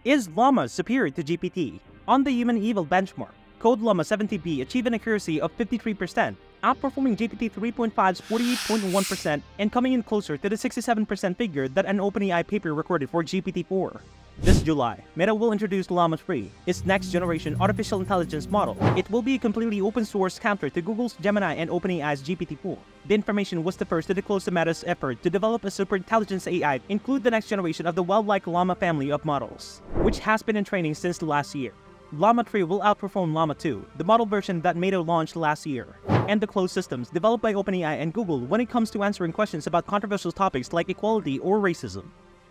Is Llama superior to GPT? On the HumanEval benchmark, Code Llama 70B achieved an accuracy of 53%, outperforming GPT 3.5's 48.1% and coming in closer to the 67% figure that an OpenAI paper recorded for GPT-4. This July, Meta will introduce Llama 3, its next-generation artificial intelligence model. It will be a completely open-source counter to Google's Gemini and OpenAI's GPT-4. The information was the first to disclose the Meta's effort to develop a superintelligence AI include the next generation of the well-liked Llama family of models, which has been in training since last year. Llama 3 will outperform Llama 2, the model version that Meta launched last year, and the closed systems developed by OpenAI and Google when it comes to answering questions about controversial topics like equality or racism.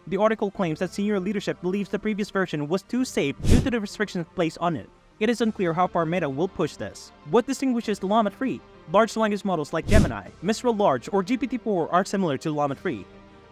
The article claims that senior leadership believes the previous version was too safe due to the restrictions placed on it. It is unclear how far Meta will push this. What distinguishes Llama 3? Large language models like Gemini, Mistral Large, or GPT-4 are similar to Llama 3.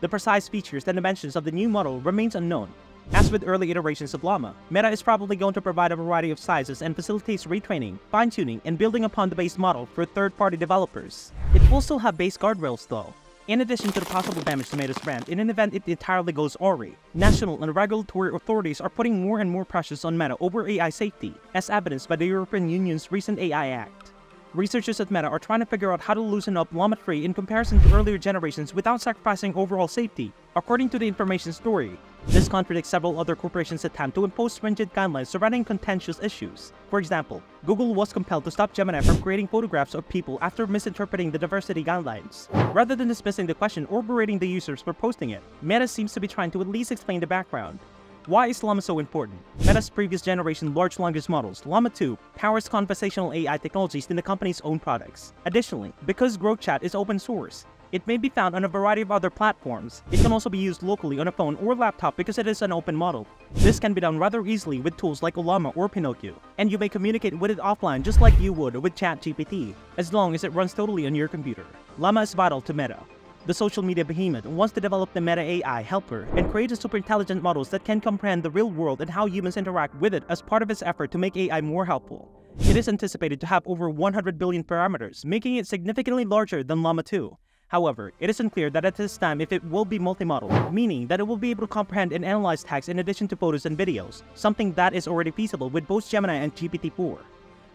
The precise features and dimensions of the new model remains unknown. As with early iterations of Llama, Meta is probably going to provide a variety of sizes and facilitates retraining, fine-tuning, and building upon the base model for third-party developers. It will still have base guardrails though. In addition to the possible damage to Meta's brand in an event it entirely goes awry, national and regulatory authorities are putting more and more pressures on Meta over AI safety, as evidenced by the European Union's recent AI Act. Researchers at Meta are trying to figure out how to loosen up Llama 3 in comparison to earlier generations without sacrificing overall safety, according to the information story. This contradicts several other corporations' attempt to impose stringent guidelines surrounding contentious issues. For example, Google was compelled to stop Gemini from creating photographs of people after misinterpreting the diversity guidelines. Rather than dismissing the question or berating the users for posting it, Meta seems to be trying to at least explain the background. Why is Llama so important? Meta's previous generation large language models, Llama 2, powers conversational AI technologies in the company's own products. Additionally, because Grok Chat is open source, it may be found on a variety of other platforms. It can also be used locally on a phone or laptop because it is an open model. This can be done rather easily with tools like Llama or Pinocchio, and you may communicate with it offline just like you would with ChatGPT, as long as it runs totally on your computer. Llama is vital to Meta. The social media behemoth wants to develop the Meta AI helper and create a super intelligent models that can comprehend the real world and how humans interact with it as part of its effort to make AI more helpful. It is anticipated to have over 100 billion parameters, making it significantly larger than Llama 2. However, it is unclear that at this time if it will be multimodal, meaning that it will be able to comprehend and analyze text in addition to photos and videos, something that is already feasible with both Gemini and GPT-4.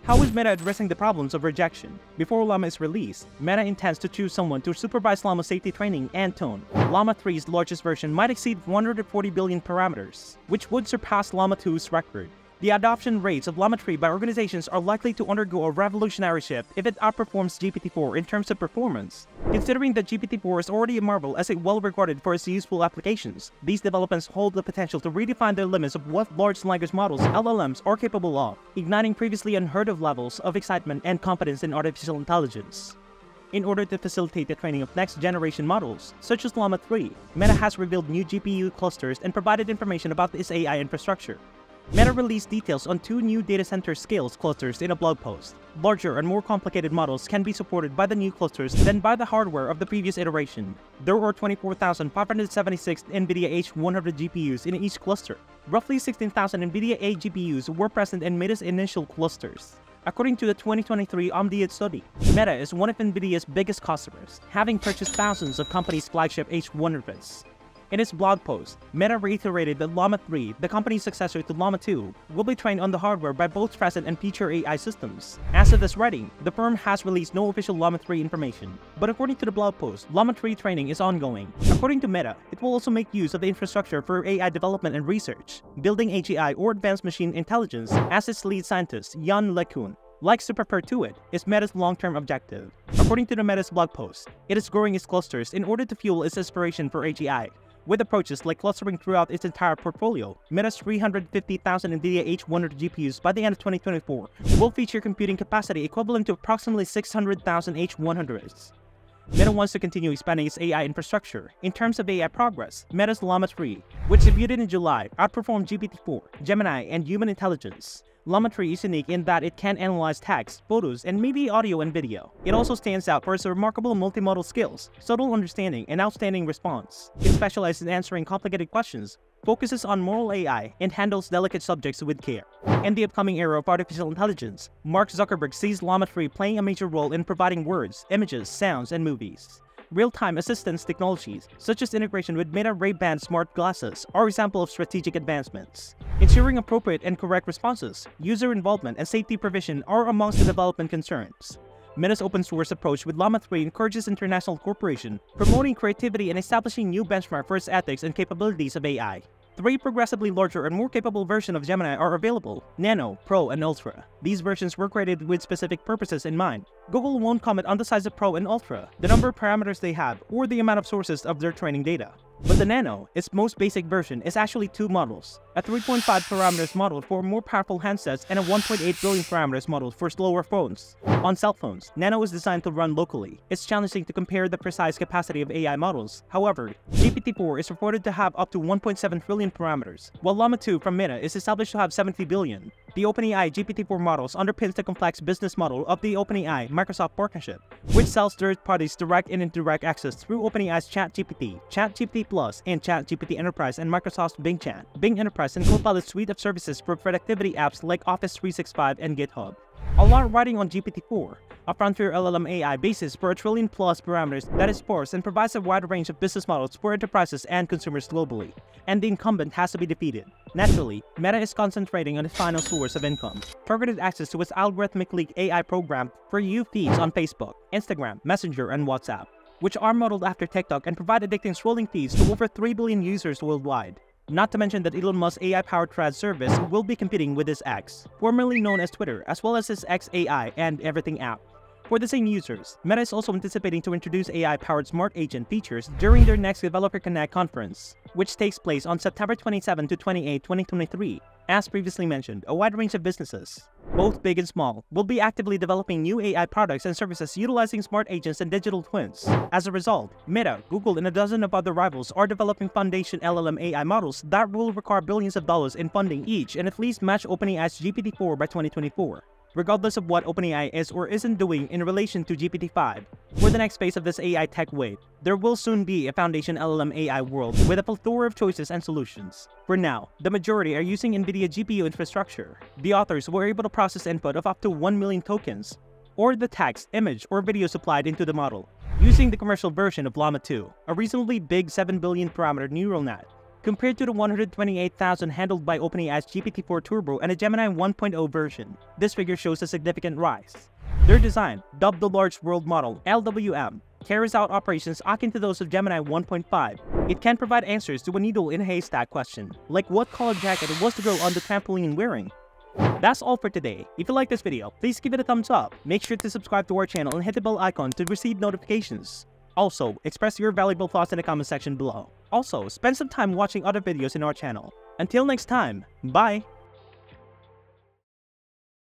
How is Meta addressing the problems of rejection? Before Llama is released, Meta intends to choose someone to supervise Llama safety training and tone. Llama 3's largest version might exceed 140 billion parameters, which would surpass Llama 2's record. The adoption rates of Llama 3 by organizations are likely to undergo a revolutionary shift if it outperforms GPT-4 in terms of performance. Considering that GPT-4 is already a marvel as it well-regarded for its useful applications, these developments hold the potential to redefine the limits of what large language models (LLMs) are capable of, igniting previously unheard-of levels of excitement and confidence in artificial intelligence. In order to facilitate the training of next-generation models, such as Llama 3, Meta has revealed new GPU clusters and provided information about its AI infrastructure. Meta released details on 2 new data center scales clusters in a blog post. Larger and more complicated models can be supported by the new clusters than by the hardware of the previous iteration. There are 24,576 NVIDIA H100 GPUs in each cluster. Roughly 16,000 NVIDIA A GPUs were present in Meta's initial clusters. According to the 2023 Omdia study, Meta is one of NVIDIA's biggest customers, having purchased thousands of companies' flagship H100s. In its blog post, Meta reiterated that Llama 3, the company's successor to Llama 2, will be trained on the hardware by both present and future AI systems. As of this writing, the firm has released no official Llama 3 information, but according to the blog post, Llama 3 training is ongoing. According to Meta, it will also make use of the infrastructure for AI development and research, building AGI or advanced machine intelligence, as its lead scientist, Jan LeCun likes to prepare to it, is Meta's long-term objective. According to the Meta's blog post, it is growing its clusters in order to fuel its aspiration for AGI. With approaches like clustering throughout its entire portfolio, Meta's 350,000 NVIDIA H100 GPUs by the end of 2024 will feature computing capacity equivalent to approximately 600,000 H100s. Meta wants to continue expanding its AI infrastructure. In terms of AI progress, Meta's Llama 3, which debuted in July, outperformed GPT-4, Gemini, and Human Intelligence. Llama 3 is unique in that it can analyze text, photos, and maybe audio and video. It also stands out for its remarkable multimodal skills, subtle understanding, and outstanding response. It specializes in answering complicated questions, focuses on moral AI, and handles delicate subjects with care. In the upcoming era of artificial intelligence, Mark Zuckerberg sees Llama 3 playing a major role in providing words, images, sounds, and movies. Real-time assistance technologies, such as integration with Meta Ray-Ban smart glasses, are examples of strategic advancements. Ensuring appropriate and correct responses, user involvement, and safety provision are amongst the development concerns. Meta's open-source approach with Llama 3 encourages international cooperation, promoting creativity and establishing new benchmark for its ethics and capabilities of AI. 3 progressively larger and more capable versions of Gemini are available: Nano, Pro, and Ultra. These versions were created with specific purposes in mind. Google won't comment on the size of Pro and Ultra, the number of parameters they have, or the amount of sources of their training data. But the Nano, its most basic version, is actually 2 models: a 3.5 parameters model for more powerful handsets and a 1.8 billion parameters model for slower phones. On cell phones, Nano is designed to run locally. It's challenging to compare the precise capacity of AI models. However, GPT-4 is reported to have up to 1.7 trillion parameters, while Llama 2 from Meta is established to have 70 billion. The OpenAI GPT-4 models underpins the complex business model of the OpenAI-Microsoft partnership, which sells third parties direct and indirect access through OpenAI's ChatGPT, ChatGPT Plus, and ChatGPT Enterprise, and Microsoft's Bing Chat, Bing Enterprise, and Copilot suite of services for productivity apps like Office 365 and GitHub. A lot riding on GPT-4, a frontier LLM AI basis for 1 trillion plus parameters that is sparse and provides a wide range of business models for enterprises and consumers globally, and the incumbent has to be defeated. Naturally, Meta is concentrating on its final source of income, targeted access to its algorithmically AI program for you feeds on Facebook, Instagram, Messenger, and WhatsApp, which are modeled after TikTok and provide addicting scrolling feeds to over 3 billion users worldwide. Not to mention that Elon Musk's AI-powered Threads service will be competing with his X, formerly known as Twitter, as well as his XAI and Everything app. For the same users, Meta is also anticipating to introduce AI-powered smart agent features during their next Developer Connect conference, which takes place on September 27 to 28, 2023. As previously mentioned, a wide range of businesses, both big and small, will be actively developing new AI products and services utilizing smart agents and digital twins. As a result, Meta, Google, and a dozen of other rivals are developing foundation LLM AI models that will require billions of dollars in funding each and at least match OpenAI's GPT-4 by 2024. Regardless of what OpenAI is or isn't doing in relation to GPT-5. For the next phase of this AI tech wave, there will soon be a foundation LLM AI world with a plethora of choices and solutions. For now, the majority are using NVIDIA GPU infrastructure. The authors were able to process input of up to 1 million tokens, or the text, image, or video supplied into the model, using the commercial version of Llama 2, a reasonably big 7 billion parameter neural net, compared to the 128,000 handled by OpenAI's GPT-4 Turbo and a Gemini 1.0 version. This figure shows a significant rise. Their design, dubbed the Large World Model (LWM), carries out operations akin to those of Gemini 1.5. It can provide answers to a needle in a haystack question, like what color jacket was the girl on the trampoline wearing. That's all for today. If you like this video, please give it a thumbs up. Make sure to subscribe to our channel and hit the bell icon to receive notifications. Also, express your valuable thoughts in the comment section below. Also, spend some time watching other videos in our channel. Until next time, bye!